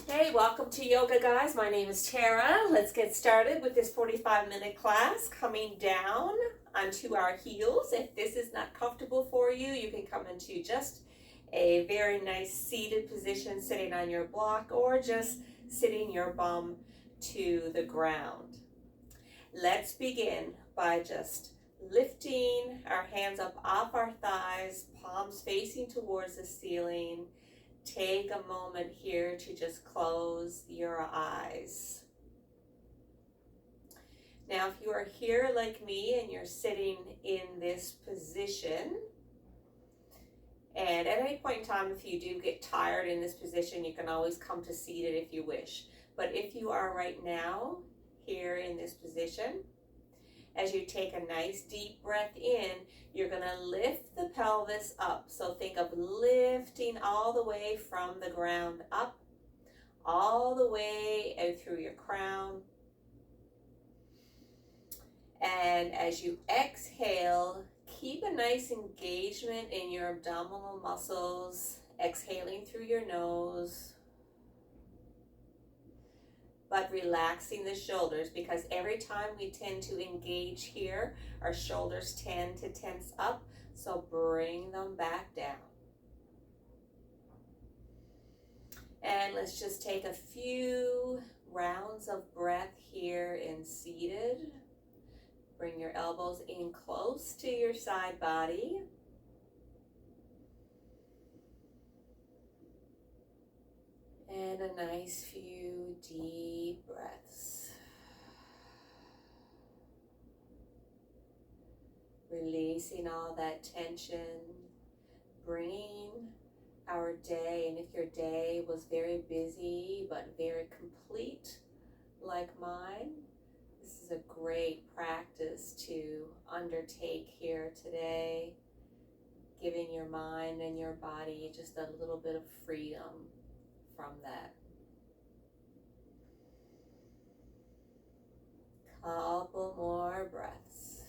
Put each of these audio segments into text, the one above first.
Hey, welcome to yoga, guys. My name is Tara. Let's get started with this 45-minute class. Coming down onto our heels. If this is not comfortable for you, you can come into just a very nice seated position, sitting on your block, or just sitting your bum to the ground. Let's begin by just lifting our hands up off our thighs, palms facing towards the ceiling. Take a moment here to just close your eyes. Now, if you are here like me and you're sitting in this position, and at any point in time, if you do get tired in this position, you can always come to seated if you wish. But if you are right now here in this position, as you take a nice deep breath in, you're going to lift the pelvis up. So think of lifting all the way from the ground up, all the way out through your crown. And as you exhale, keep a nice engagement in your abdominal muscles, exhaling through your nose, but relaxing the shoulders, because every time we tend to engage here, our shoulders tend to tense up, so bring them back down. And let's just take a few rounds of breath here in seated. Bring your elbows in close to your side body. And a nice few deep breaths. Releasing all that tension, bringing our day, and if your day was very busy but very complete like mine, this is a great practice to undertake here today, giving your mind and your body just a little bit of freedom from that. Couple more breaths.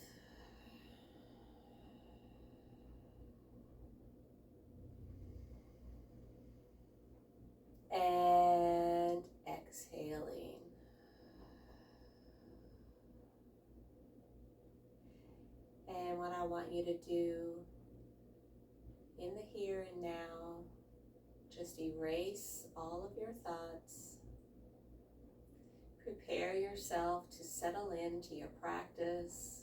And exhaling. And what I want you to do in the here and now, just erase all of your thoughts. Prepare yourself to settle into your practice.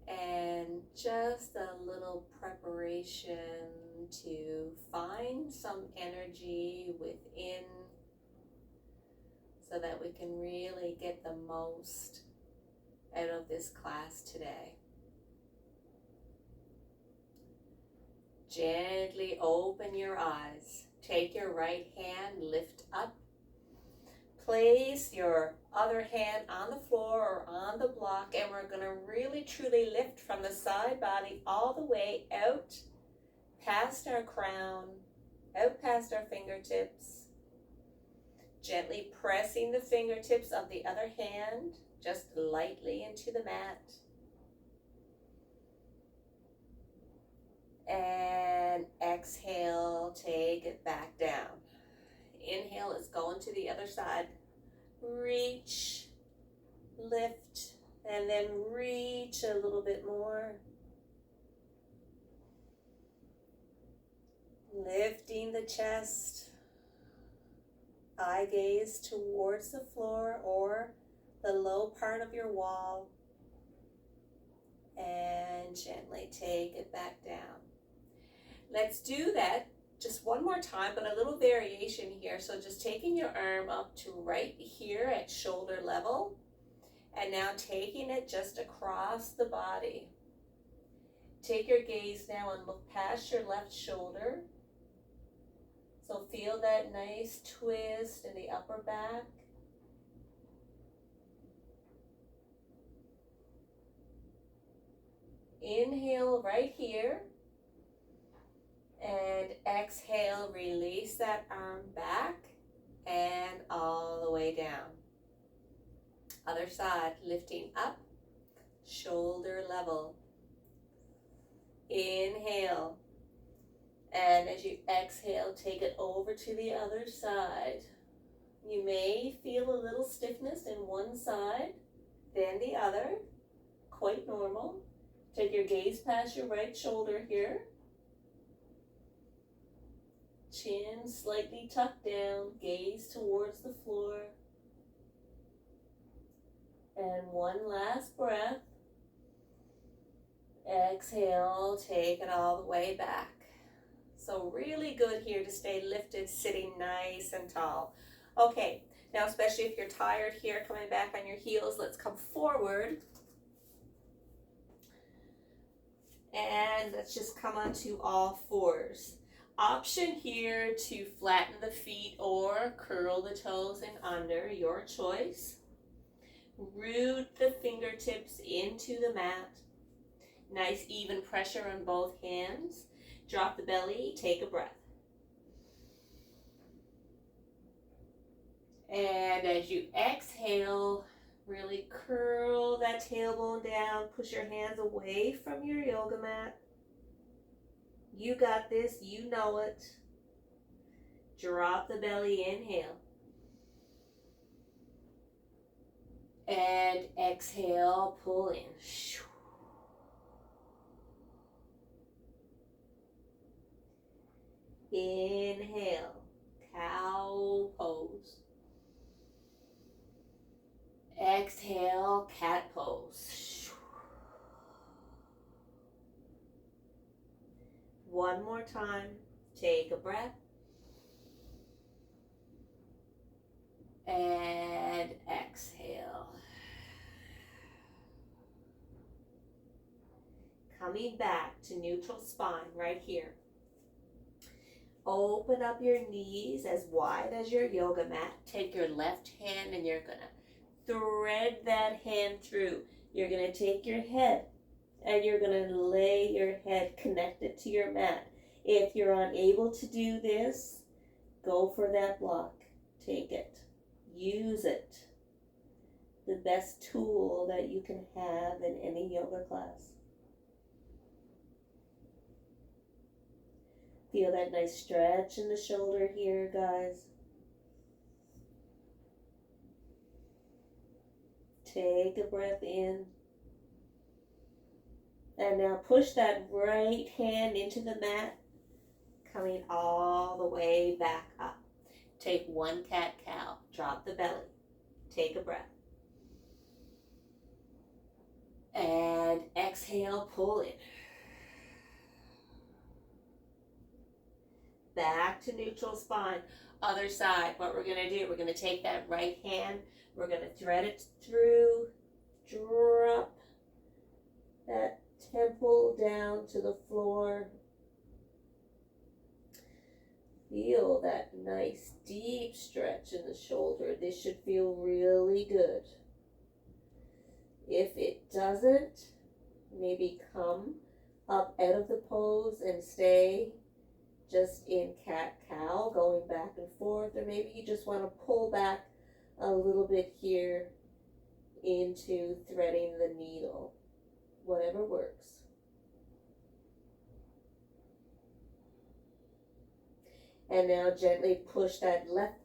And just a little preparation to find some energy within so that we can really get the most out of this class today. Gently open your eyes. Take your right hand, lift up. Place your other hand on the floor or on the block, and we're going to really truly lift from the side body all the way out past our crown, out past our fingertips. Gently pressing the fingertips of the other hand just lightly into the mat. And exhale, take it back down. Inhale, let's go into the other side. Reach, lift, and then reach a little bit more. Lifting the chest, eye gaze towards the floor or the low part of your wall, and gently take it back down. Let's do that just one more time, but a little variation here. So just taking your arm up to right here at shoulder level, and now taking it just across the body. Take your gaze now and look past your left shoulder. So feel that nice twist in the upper back. Inhale right here. And exhale, release that arm back and all the way down. Other side, lifting up, shoulder level. Inhale. And as you exhale, take it over to the other side. You may feel a little stiffness in one side, then the other. Quite normal. Take your gaze past your right shoulder here. Chin slightly tucked down, gaze towards the floor. And one last breath. Exhale, take it all the way back. So really good here to stay lifted, sitting nice and tall. Okay, now especially if you're tired here, coming back on your heels, let's come forward. And let's just come onto all fours. Option here to flatten the feet or curl the toes in under, your choice. Root the fingertips into the mat. Nice even pressure on both hands. Drop the belly, take a breath. And as you exhale, really curl that tailbone down. Push your hands away from your yoga mat. You got this, you know it. Drop the belly, inhale. And exhale, pull in. Inhale, cow pose. Exhale, cat pose. One more time, take a breath. And exhale. Coming back to neutral spine right here. Open up your knees as wide as your yoga mat. Take your left hand and you're going to thread that hand through. You're going to take your head and you're going to lay your head connected to your mat. If you're unable to do this, go for that block. Take it. Use it. The best tool that you can have in any yoga class. Feel that nice stretch in the shoulder here, guys. Take a breath in. And now push that right hand into the mat, coming all the way back up. Take one cat-cow. Drop the belly. Take a breath. And exhale, pull in. Back to neutral spine. Other side. What we're going to do, we're going to take that right hand. We're going to thread it through. Drop that temple down to the floor. Feel that nice deep stretch in the shoulder. This should feel really good. If it doesn't, maybe come up out of the pose and stay just in cat-cow, going back and forth, or maybe you just want to pull back a little bit here into threading the needle. Whatever works. And now gently push that left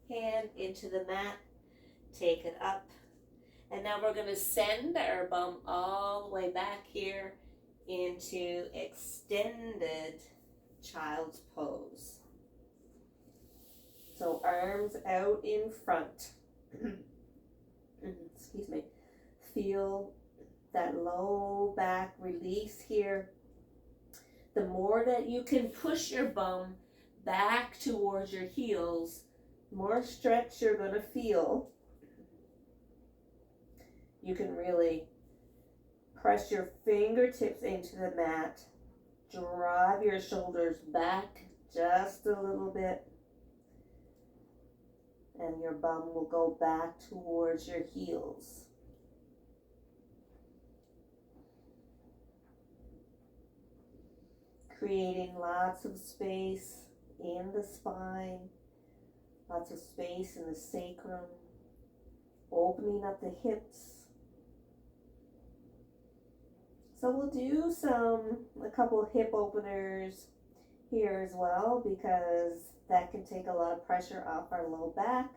hand into the mat. Take it up. And now we're going to send our bum all the way back here into extended child's pose. So arms out in front. Excuse me. Feel that low back release here. The more that you can push your bum back towards your heels, more stretch you're going to feel. You can really press your fingertips into the mat. Drive your shoulders back just a little bit. And your bum will go back towards your heels. Creating lots of space in the spine, lots of space in the sacrum, opening up the hips. So we'll do a couple hip openers here as well, because that can take a lot of pressure off our low back.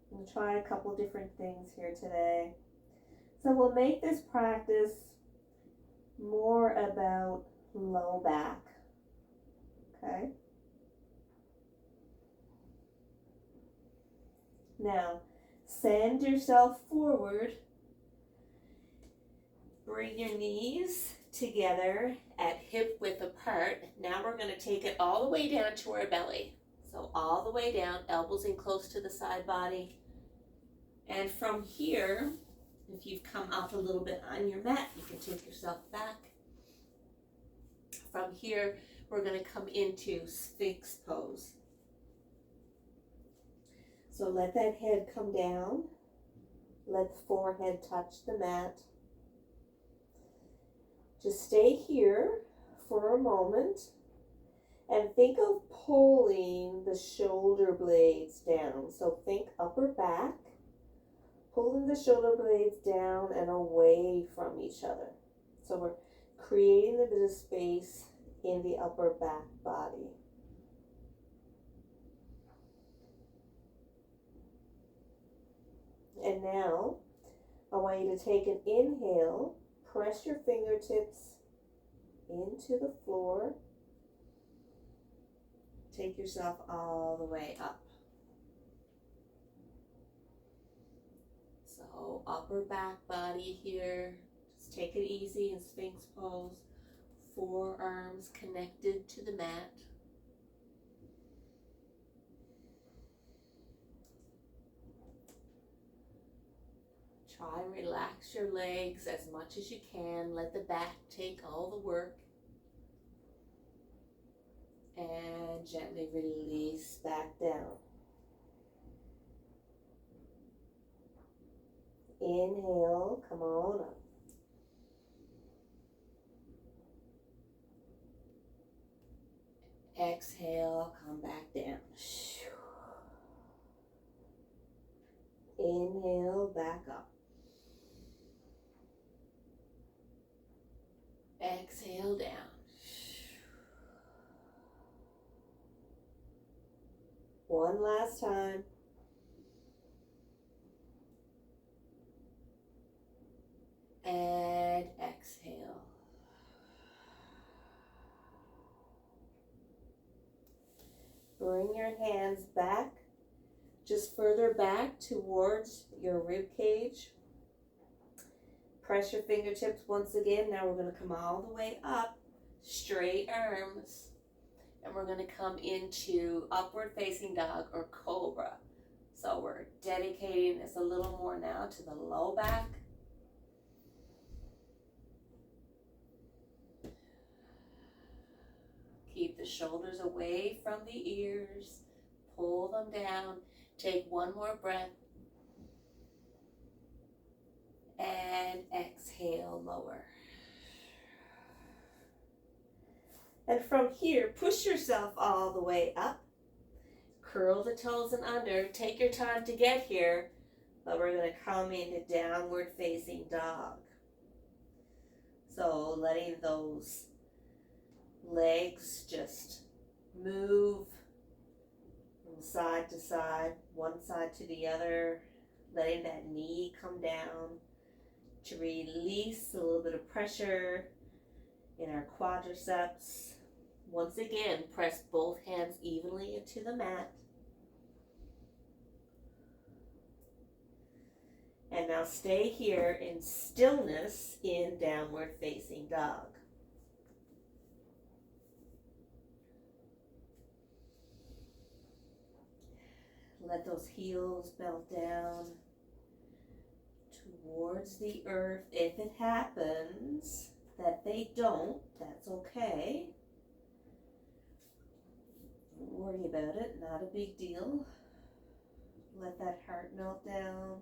We'll try a couple different things here today. So we'll make this practice more about low back, okay? Now, send yourself forward. Bring your knees together at hip width apart. Now we're going to take it all the way down to our belly. So all the way down, elbows in close to the side body. And from here, if you've come up a little bit on your mat, you can take yourself back. From here, we're going to come into Sphinx pose. So let that head come down. Let the forehead touch the mat. Just stay here for a moment and think of pulling the shoulder blades down. So think upper back, pulling the shoulder blades down and away from each other. So we're creating a bit of space in the upper back body. And now I want you to take an inhale. Press your fingertips into the floor. Take yourself all the way up. So upper back body here. Just take it easy in Sphinx pose. Forearms connected to the mat. Try and relax your legs as much as you can. Let the back take all the work. And gently release back down. Inhale, come on up. Exhale, come back down. Inhale, back up. Exhale down. One last time. And exhale. Bring your hands back, just further back towards your rib cage. Press your fingertips once again. Now we're going to come all the way up, straight arms, and we're going to come into upward facing dog or cobra. So we're dedicating this a little more now to the low back. Keep the shoulders away from the ears. Pull them down. Take one more breath. And exhale, lower. And from here, push yourself all the way up. Curl the toes and under. Take your time to get here, but we're going to come into downward facing dog. So letting those legs just move from side to side, one side to the other, letting that knee come down to release a little bit of pressure in our quadriceps. Once again, press both hands evenly into the mat. And now stay here in stillness in downward facing dog. Let those heels melt down towards the earth. If it happens that they don't, that's okay. Don't worry about it, not a big deal. Let that heart melt down.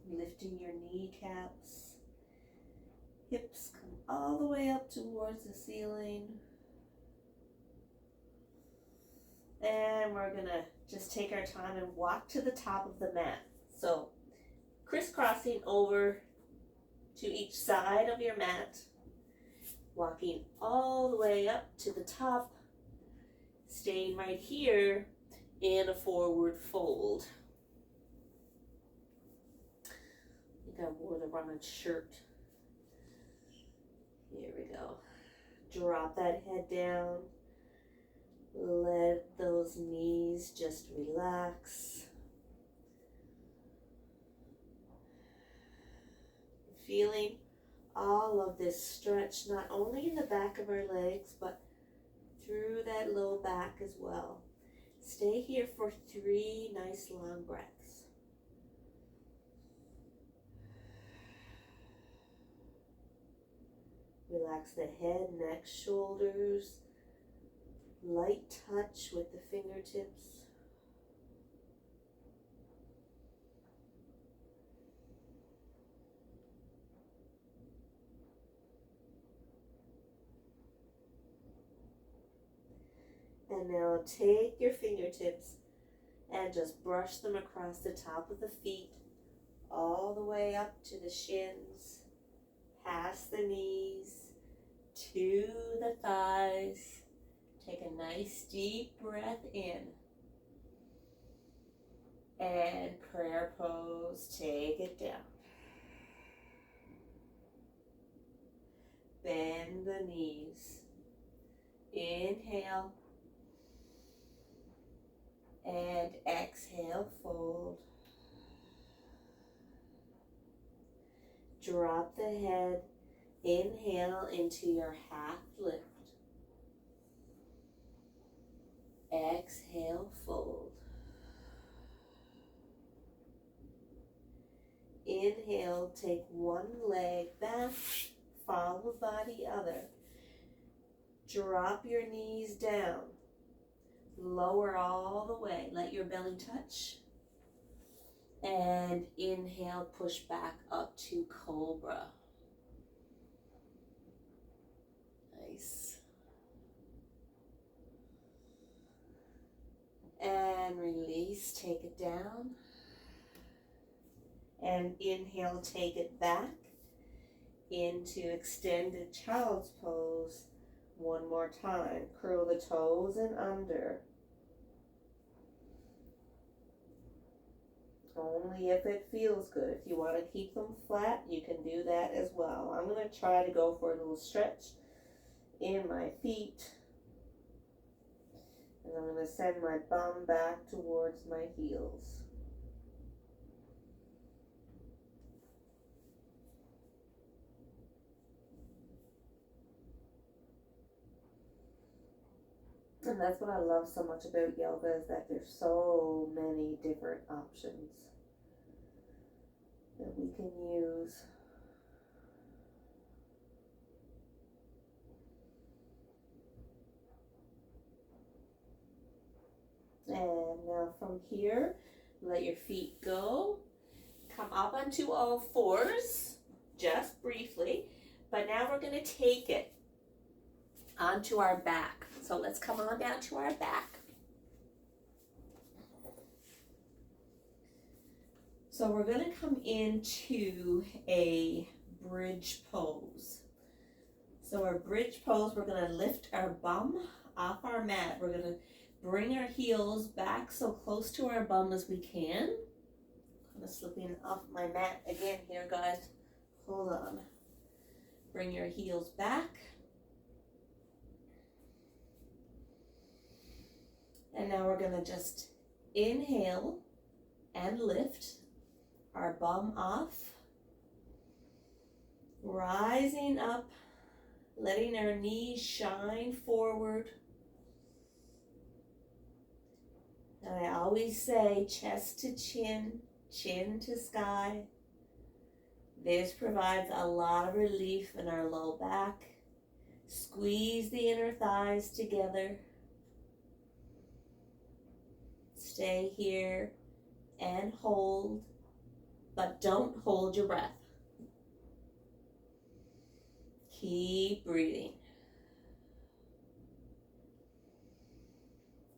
Lifting your kneecaps. Hips come all the way up towards the ceiling. And we're going to just take our time and walk to the top of the mat. So crisscrossing over to each side of your mat. Walking all the way up to the top, staying right here in a forward fold. I think I wore the wrong shirt. Here we go. Drop that head down. Let those knees just relax. Feeling all of this stretch, not only in the back of our legs, but through that low back as well. Stay here for 3 nice long breaths. Relax the head, neck, shoulders. Light touch with the fingertips. And now take your fingertips and just brush them across the top of the feet, all the way up to the shins, past the knees, to the thighs. Take a nice deep breath in. And prayer pose, take it down. Bend the knees. Inhale. And exhale, fold. Drop the head. Inhale into your half lift. Exhale, fold. Inhale, take one leg back, followed by the other. Drop your knees down. Lower all the way. Let your belly touch. And inhale, push back up to cobra. Nice. And release, take it down. And inhale, take it back into extended child's pose. One more time. Curl the toes and under. Only if it feels good. If you want to keep them flat, you can do that as well. I'm going to try to go for a little stretch in my feet. And I'm going to send my bum back towards my heels. And that's what I love so much about yoga, is that there's so many different options that we can use. And now from here, let your feet go. Come up onto all fours, just briefly. But now we're going to take it onto our back. So let's come on down to our back. So we're going to come into a bridge pose. So our bridge pose, we're going to lift our bum off our mat. We're going to bring our heels back so close to our bum as we can. I'm kind of slipping off my mat again here, guys. Hold on. Bring your heels back. And now we're going to just inhale and lift our bum off. Rising up, letting our knees shine forward. And I always say chest to chin, chin to sky. This provides a lot of relief in our low back. Squeeze the inner thighs together. Stay here and hold, but don't hold your breath. Keep breathing.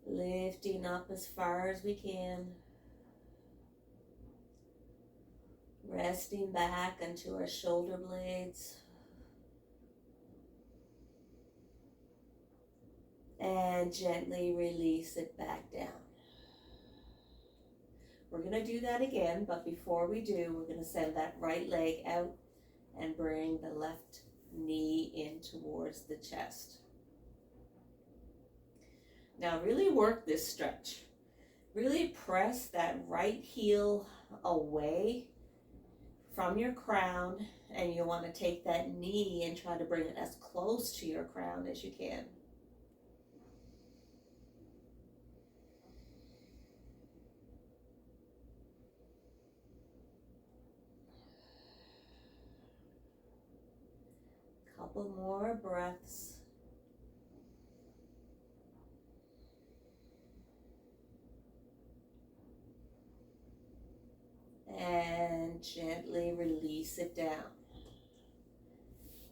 Lifting up as far as we can. Resting back into our shoulder blades. and gently release it back down. We're going to do that again, but before we do, we're going to send that right leg out and bring the left knee in towards the chest. Now really work this stretch. Really press that right heel away from your crown, and you want to take that knee and try to bring it as close to your crown as you can. Couple more breaths. And gently release it down.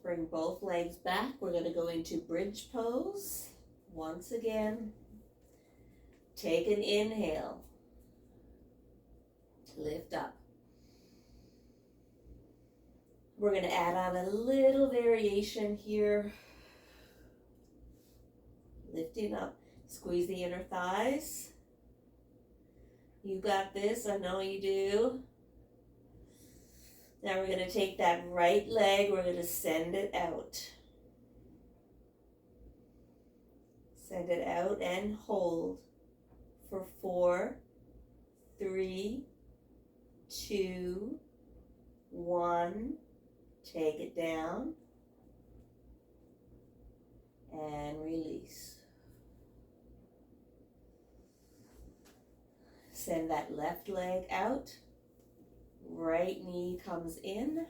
Bring both legs back. We're going to go into bridge pose. Once again, take an inhale. Lift up. We're going to add on a little variation here. Lifting up. Squeeze the inner thighs. You got this. I know you do. Now we're going to take that right leg. We're going to send it out. Send it out and hold for 4, 3, 2, 1. Take it down and release. Send that left leg out. Right knee comes in.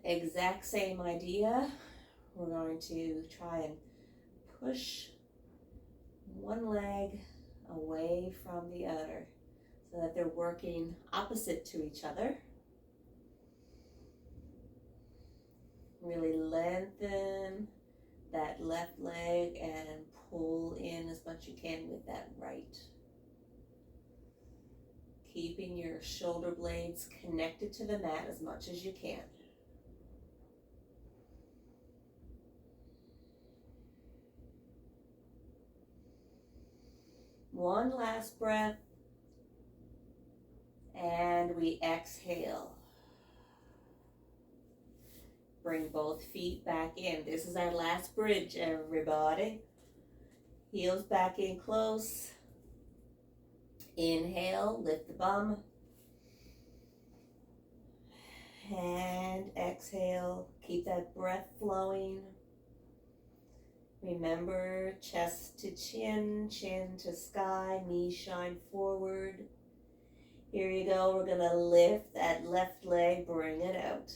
Exact same idea. We're going to try and push one leg away from the other so that they're working opposite to each other. Really lengthen that left leg and pull in as much as you can with that right. Keeping your shoulder blades connected to the mat as much as you can. One last breath. And we exhale. Bring both feet back in. This is our last bridge, everybody. Heels back in close. Inhale, lift the bum. And exhale, keep that breath flowing. Remember, chest to chin, chin to sky, knees shine forward. Here you go, we're gonna lift that left leg, bring it out.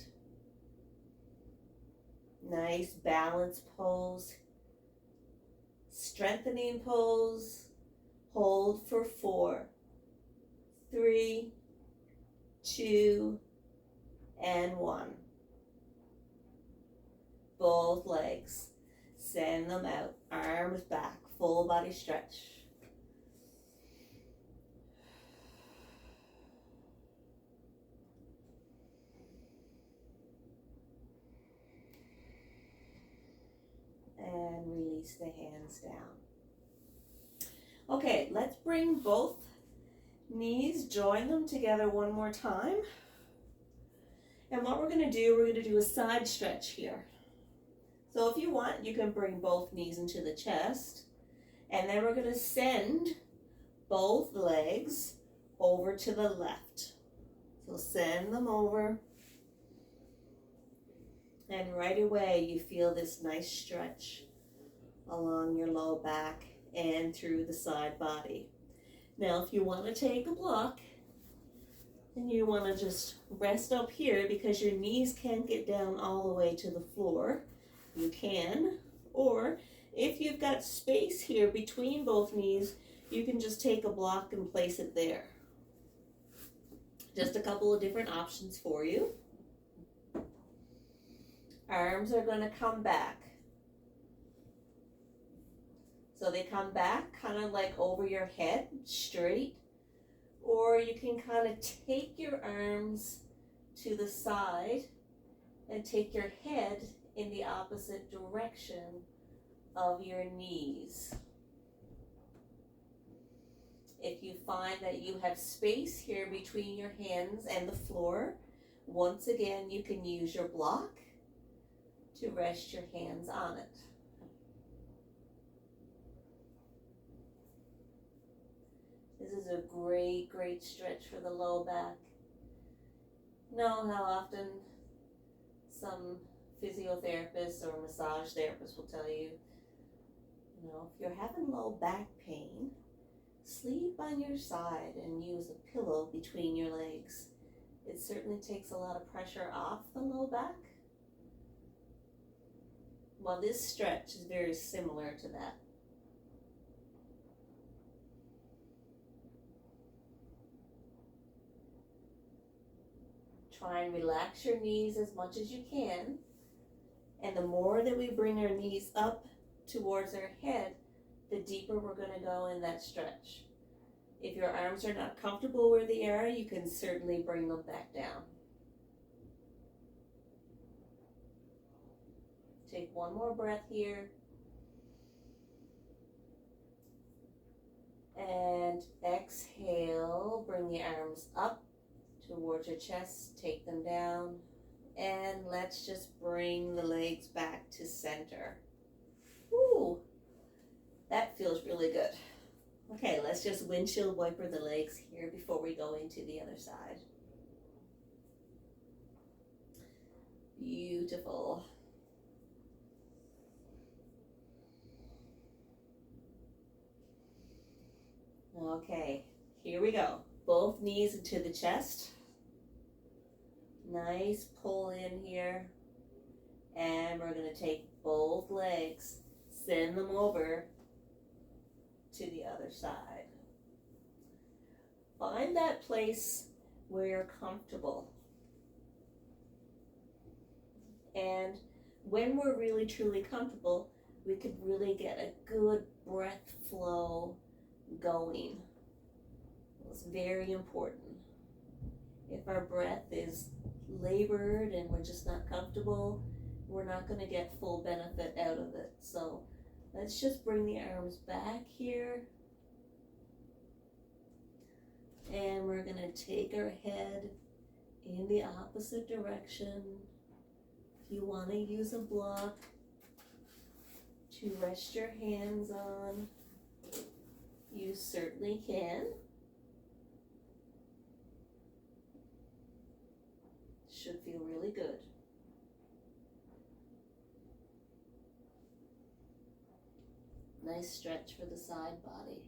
Nice balanced pose. Strengthening pose. Hold for 4, 3, 2, and 1. Both legs. Send them out. Arms back. Full body stretch. And release the hands down. Okay, let's bring both knees, join them together one more time. And what we're going to do a side stretch here. So if you want, you can bring both knees into the chest. And then we're going to send both legs over to the left. So send them over. And right away you feel this nice stretch along your low back and through the side body. Now if you want to take a block and you want to just rest up here because your knees can't get down all the way to the floor, you can. Or if you've got space here between both knees, you can just take a block and place it there. Just a couple of different options for you. Arms are going to come back. So they come back kind of like over your head, straight. Or you can kind of take your arms to the side and take your head in the opposite direction of your knees. If you find that you have space here between your hands and the floor, once again, you can use your block to rest your hands on it. This is a great, great stretch for the low back. Know how often some physiotherapists or massage therapists will tell you, if you're having low back pain, sleep on your side and use a pillow between your legs. It certainly takes a lot of pressure off the low back. Well, this stretch is very similar to that. Try and relax your knees as much as you can. And the more that we bring our knees up towards our head, the deeper we're going to go in that stretch. If your arms are not comfortable where they are, you can certainly bring them back down. Take one more breath here. And exhale, bring the arms up towards your chest, take them down. And let's just bring the legs back to center. Woo! That feels really good. Okay, let's just windshield wiper the legs here before we go into the other side. Beautiful. Okay, here we go. Both knees into the chest. Nice pull in here. And we're going to take both legs, send them over to the other side. Find that place where you're comfortable. And when we're really truly comfortable, we could really get a good breath flow going. It's very important. If our breath is labored and we're just not comfortable, we're not going to get full benefit out of it. So let's just bring the arms back here. And we're going to take our head in the opposite direction. If you want to use a block to rest your hands on, you certainly can. Should feel really good. Nice stretch for the side body.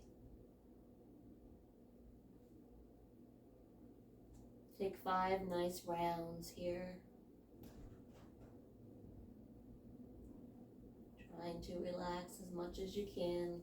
Take 5 nice rounds here. Trying to relax as much as you can.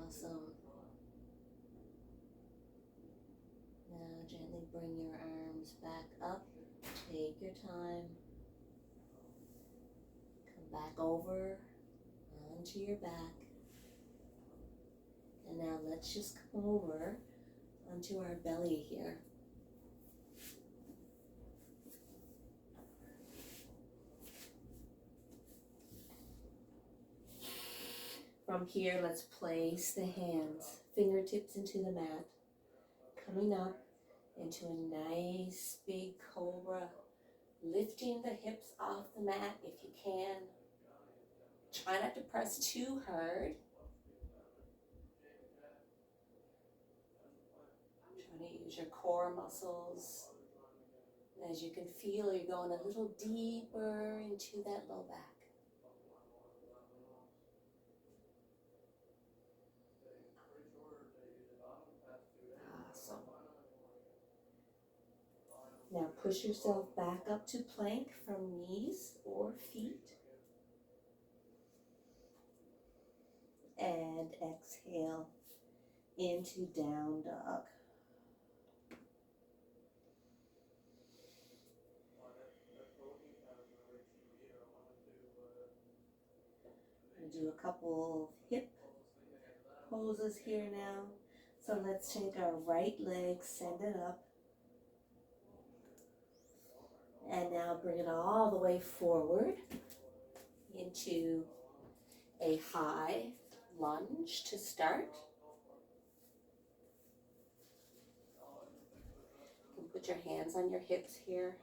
Awesome. Now gently bring your arms back up. Take your time. Come back over onto your back. And now let's just come over onto our belly here. From here, let's place the hands, fingertips into the mat, coming up into a nice big cobra, lifting the hips off the mat if you can. Try not to press too hard. Try to use your core muscles. As you can feel, you're going a little deeper into that low back. Now push yourself back up to plank from knees or feet. And exhale. into down dog. I'm going to do a couple hip poses here now. So let's take our right leg, send it up. And now bring it all the way forward into a high lunge to start. You can put your hands on your hips here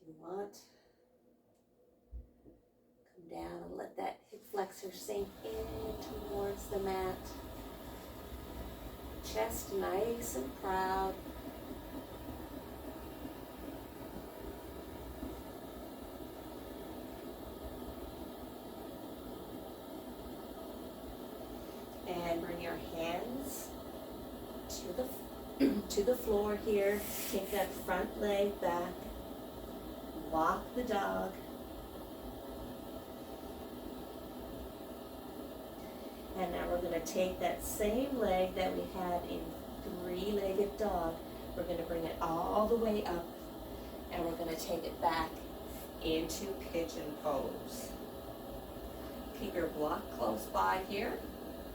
if you want. Come down and let that hip flexor sink in towards the mat. Chest nice and proud. And bring your hands to the floor here. Take that front leg back. Walk the dog. And now we're going to take that same leg that we had in three-legged dog. We're going to bring it all the way up. And we're going to take it back into pigeon pose. Keep your block close by here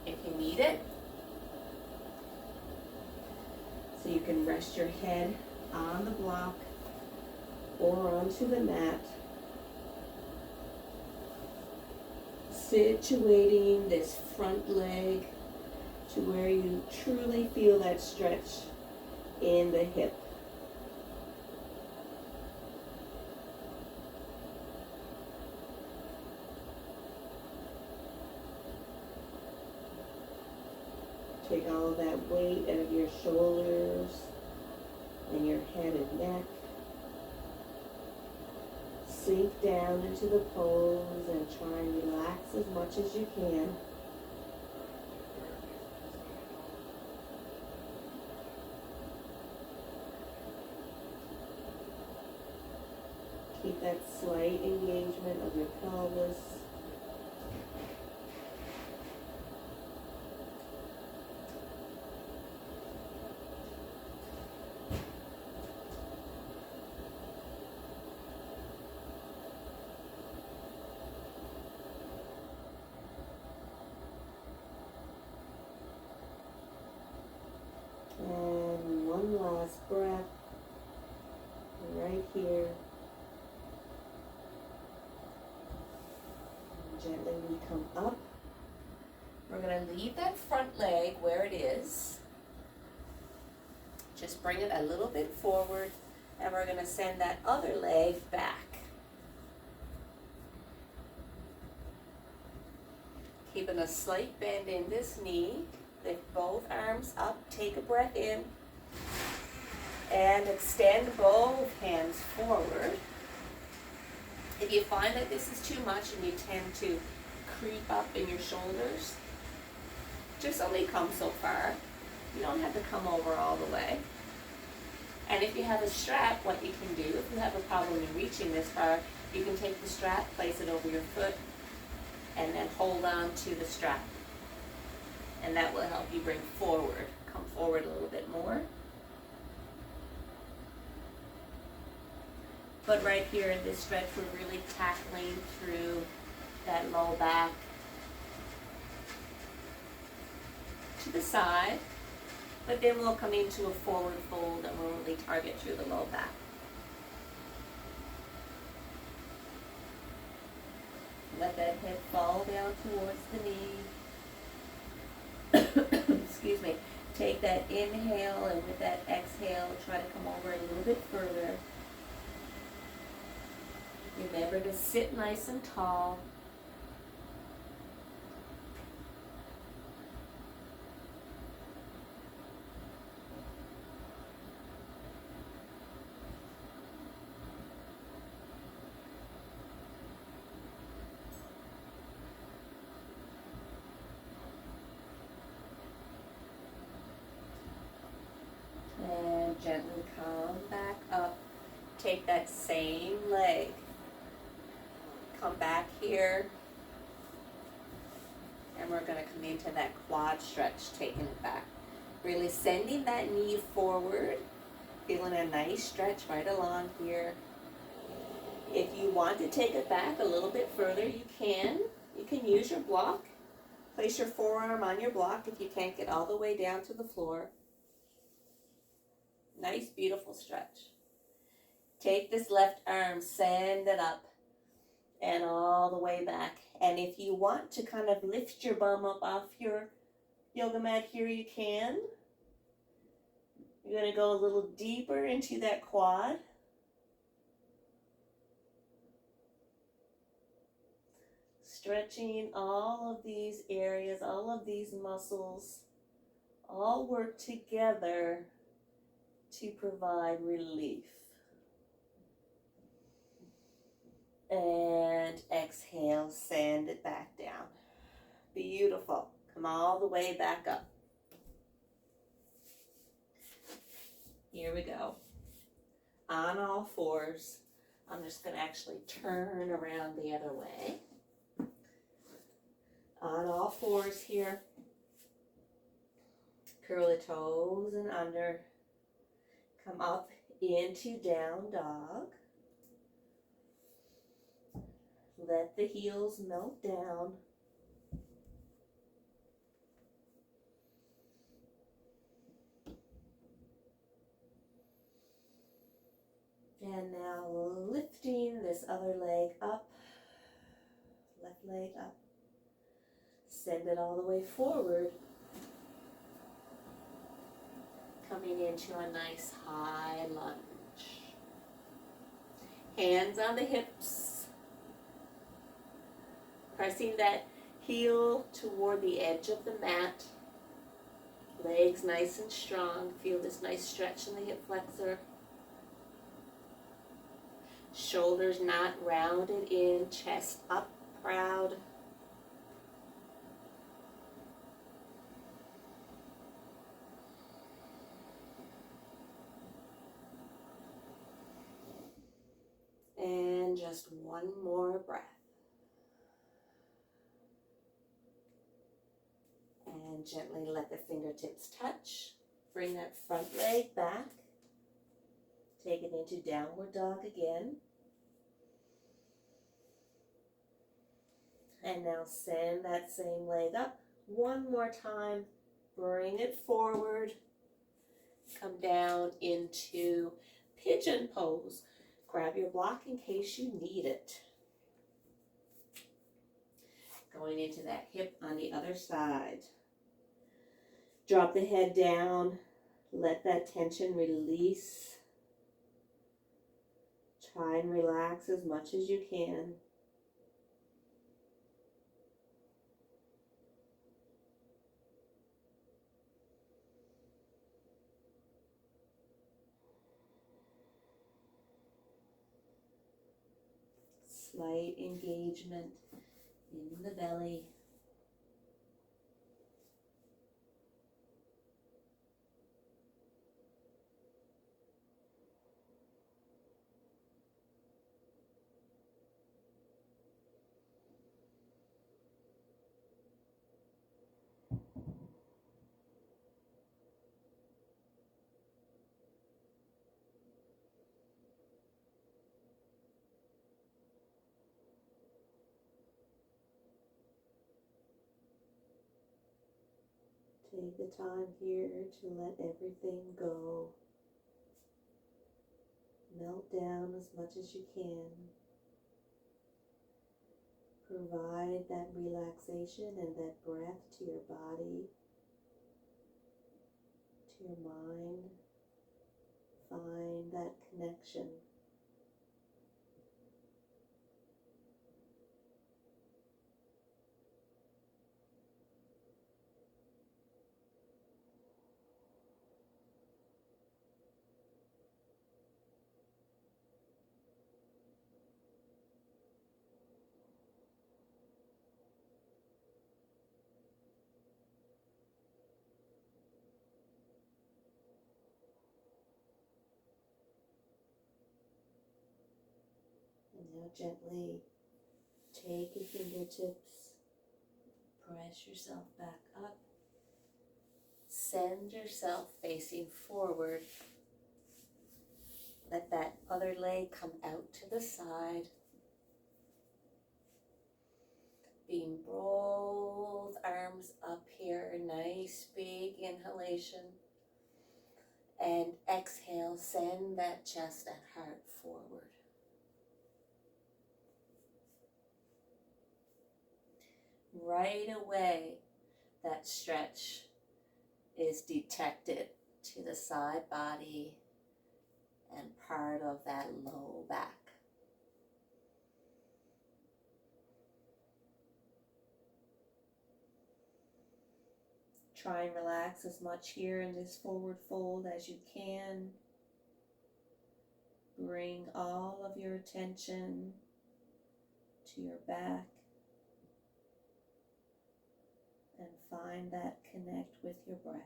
if you need it. So you can rest your head on the block or onto the mat. Situating this front leg to where you truly feel that stretch in the hip. Take all of that weight out of your shoulders and your head and neck. Sink down into the pose and try and relax as much as you can. Keep that slight engagement of your pelvis. And one last breath right here. And gently we come up. We're going to leave that front leg where it is. Just bring it a little bit forward, and we're going to send that other leg back. Keeping a slight bend in this knee. Lift both arms up, take a breath in, and extend both hands forward. If you find that this is too much and you tend to creep up in your shoulders, just only come so far. You don't have to come over all the way. And if you have a strap, what you can do, if you have a problem in reaching this far, you can take the strap, place it over your foot, and then hold on to the strap. And that will help you bring forward. Come forward a little bit more. But right here in this stretch, we're really tackling through that low back to the side. But then we'll come into a forward fold and we'll really target through the low back. Let that head fall down towards the knee. Excuse me. Take that inhale, and with that exhale, try to come over a little bit further. Remember to sit nice and tall. And gently come back up. Take that same leg. Come back here. And we're going to come into that quad stretch, taking it back. Really sending that knee forward, feeling a nice stretch right along here. If you want to take it back a little bit further, you can. You can use your block. Place your forearm on your block if you can't get all the way down to the floor. Nice, beautiful stretch. Take this left arm, send it up and all the way back. And if you want to kind of lift your bum up off your yoga mat here, you can. You're going to go a little deeper into that quad. Stretching all of these areas, all of these muscles, all work together to provide relief. And exhale, send it back down. Beautiful. Come all the way back up. Here we go. On all fours. I'm just going to actually turn around the other way. On all fours here. Curl the toes and under. Come up into down dog. Let the heels melt down. And now lifting this other leg up, left leg up. Send it all the way forward. Coming into a nice high lunge. Hands on the hips. Pressing that heel toward the edge of the mat. Legs nice and strong. Feel this nice stretch in the hip flexor. Shoulders not rounded in, chest up, proud. And just one more breath. And gently let the fingertips touch. Bring that front leg back. Take it into downward dog again. And now send that same leg up one more time. Bring it forward. Come down into pigeon pose. Grab your block in case you need it. Going into that hip on the other side. Drop the head down. Let that tension release. Try and relax as much as you can. Slight engagement in the belly. Take the time here to let everything go. Melt down as much as you can. Provide that relaxation and that breath to your body, to your mind. Find that connection. And now gently take your fingertips, Press yourself back up. Send yourself facing forward. Let that other leg come out to the side. Being both arms up here, nice big inhalation. And exhale, send that chest and heart forward. Right away, that stretch is detected to the side body and part of that low back. Try and relax as much here in this forward fold as you can. Bring all of your attention to your back and find that connect with your breath.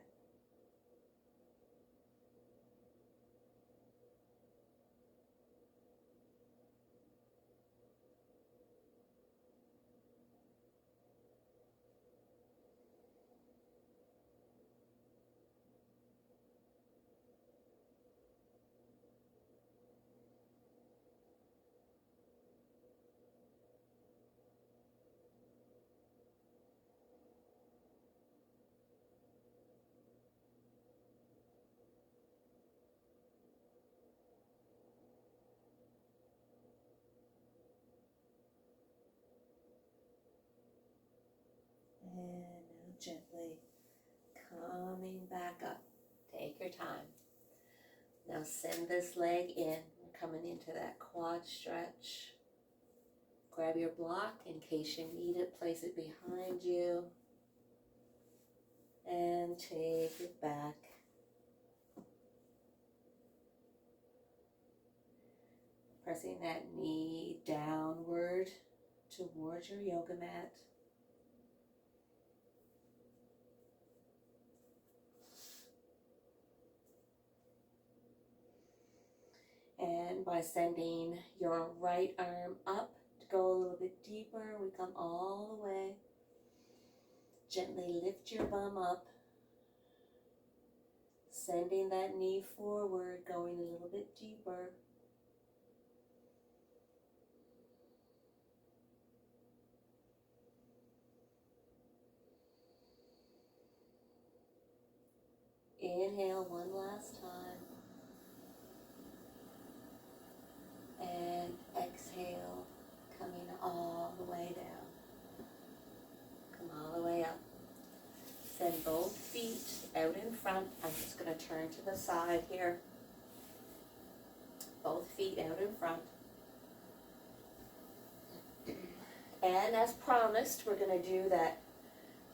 And now gently coming back up. Take your time. Now send this leg in. We're coming into that quad stretch. Grab your block in case you need it. Place it behind you. And take it back. Pressing that knee downward towards your yoga mat. And by sending your right arm up to go a little bit deeper, we come all the way. Gently lift your bum up. Sending that knee forward, going a little bit deeper. Inhale one last time. And exhale, coming all the way down. Come all the way up. Send both feet out in front. I'm just going to turn to the side here. Both feet out in front. And as promised, we're going to do that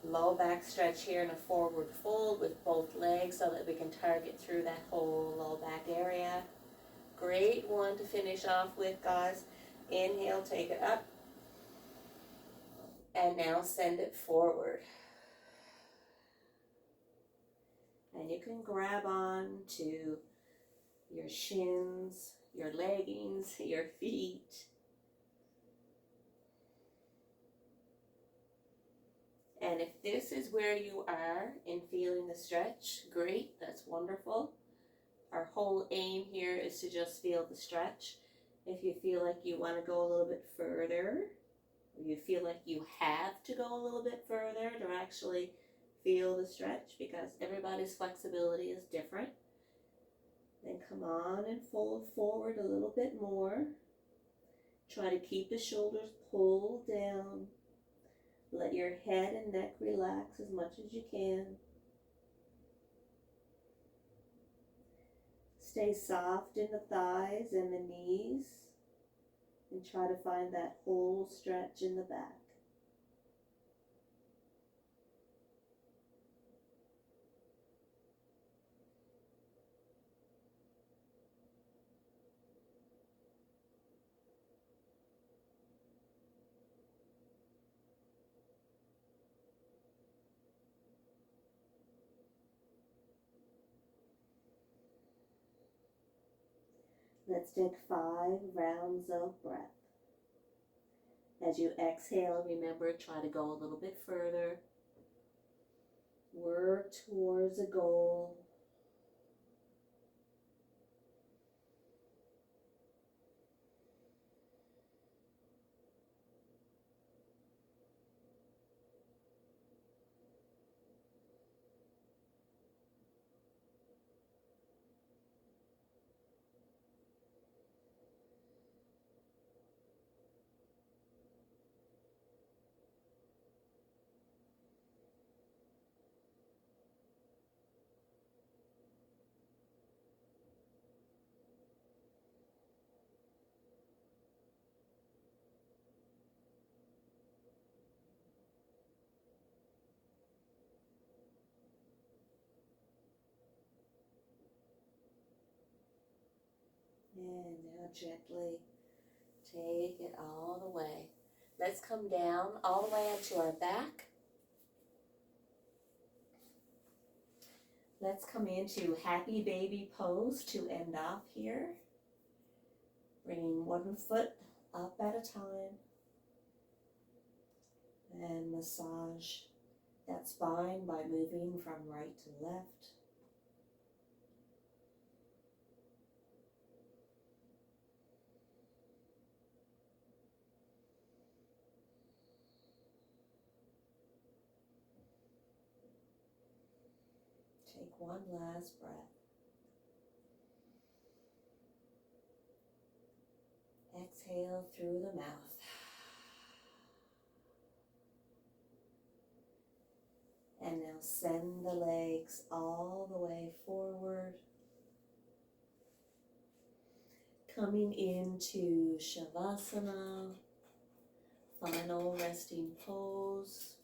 low back stretch here in a forward fold with both legs so that we can target through that whole low back area. Great one to finish off with, guys. Inhale, take it up. And now send it forward. And you can grab on to your shins, your leggings, your feet. And if this is where you are in feeling the stretch, great, that's wonderful. Our whole aim here is to just feel the stretch. If you feel like you want to go a little bit further, or you feel like you have to go a little bit further to actually feel the stretch, because everybody's flexibility is different, then come on and fold forward a little bit more. Try to keep the shoulders pulled down. Let your head and neck relax as much as you can. Stay soft in the thighs and the knees, and try to find that whole stretch in the back. Let's take 5 rounds of breath. As you exhale, remember, try to go a little bit further. Work towards a goal. And now gently take it all the way. Let's come down all the way onto our back. Let's come into happy baby pose to end off here. Bringing one foot up at a time. And massage that spine by moving from right to left. Take one last breath. Exhale through the mouth. And now send the legs all the way forward. Coming into Shavasana, final resting pose.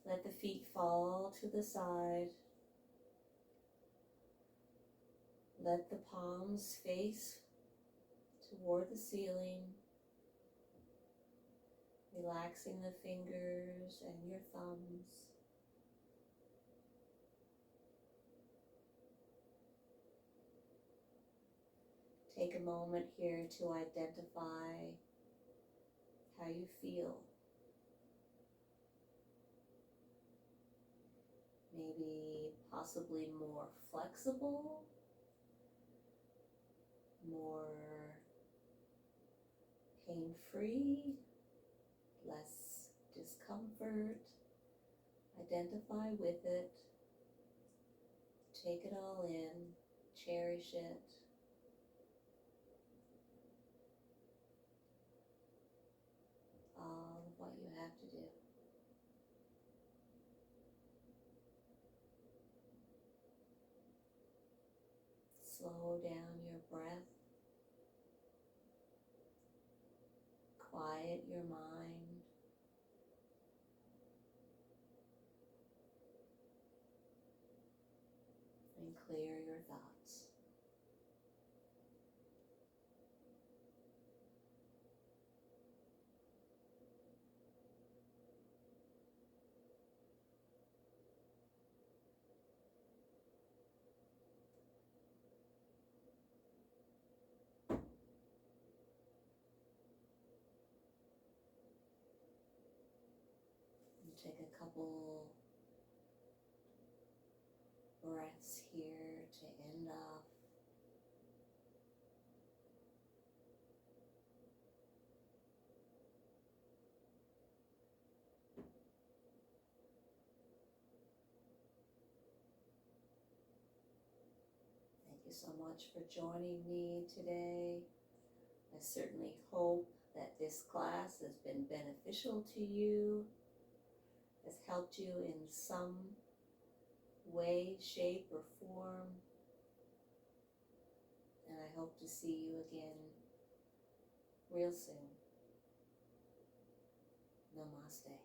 Let the feet fall to the side. Let the palms face toward the ceiling. Relaxing the fingers and your thumbs. Take a moment here to identify how you feel. Maybe possibly more flexible, more pain-free, less discomfort. Identify with it. Take it all in. Cherish it. All of what you have to do. Slow down your breath. Quiet your mind. And clear your thoughts. Take a couple breaths here to end off. Thank you so much for joining me today. I certainly hope that this class has been beneficial to you, has helped you in some way, shape, or form. And I hope to see you again real soon. Namaste.